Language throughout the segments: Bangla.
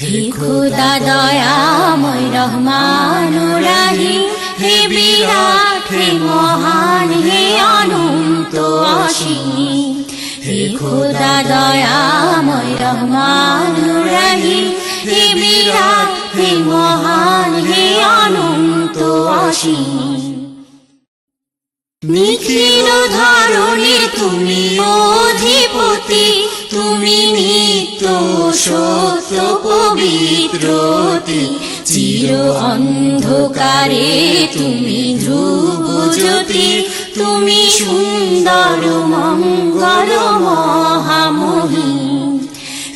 হে খোদা দয়াময় রহমান রাহিম, হে বিরাট, হে মহান, হে অনন্ত অসীম। হে খোদা দয়াময় রহমান রাহিম, হে বিরাট, হে মহান, হে অনন্ত অসীম। নিখিল ধরণীর তুমি অধিপতি, তুমি নিত্য সত্য পবিত্রতি। চির অন্ধকারে তুমি ধ্রুব জ্যোতি, তুমি সুন্দর মঙ্গল মহামহিম।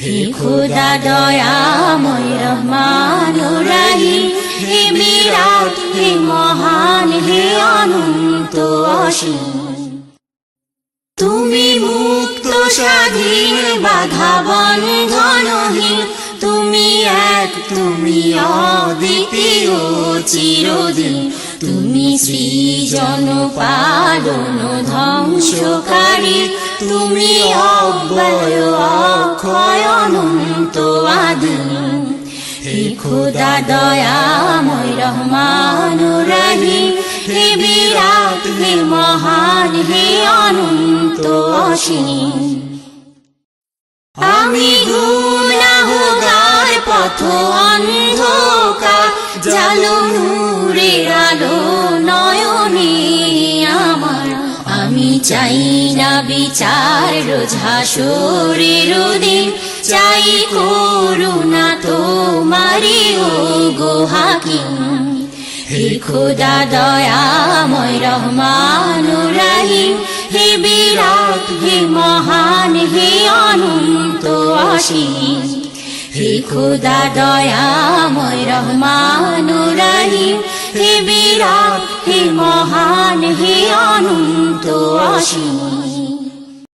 হে খোদা দয়াময় রহমান রাহিম, হে বিরাট, হে মহান, হে অনন্ত অসীম। তুমি মুক্ত স্বাধীন বাধা বন্ধনহীন, তুমি এক, তুমি অদ্বিতীয় চিরদিন। তুমি সৃজন পালন ধ্বংসকারী, তুমি অব্যয় অক্ষয় অনন্ত আদিম। হে খোদা দয়াময় রহমান রাহিম, হে বিরাট, হে মহান, হে অনন্ত অসীম। আমি গুনাহগার পথ অন্ধকার, জালো নূরের আলো নয়নে আমার। আমি চাই না বিচার রোজ হাসরের দিন, চাই করুণা তোমারি ও গো হাকিম। হে খোদা দয়াময় রহমান রাহিম, হে বিরাট, হে মহান, হে অনন্ত অসীম। হে খোদা দয়াময় রহমান রাহিম, হে বিরাট, হে মহান, হে অনন্ত অসীম।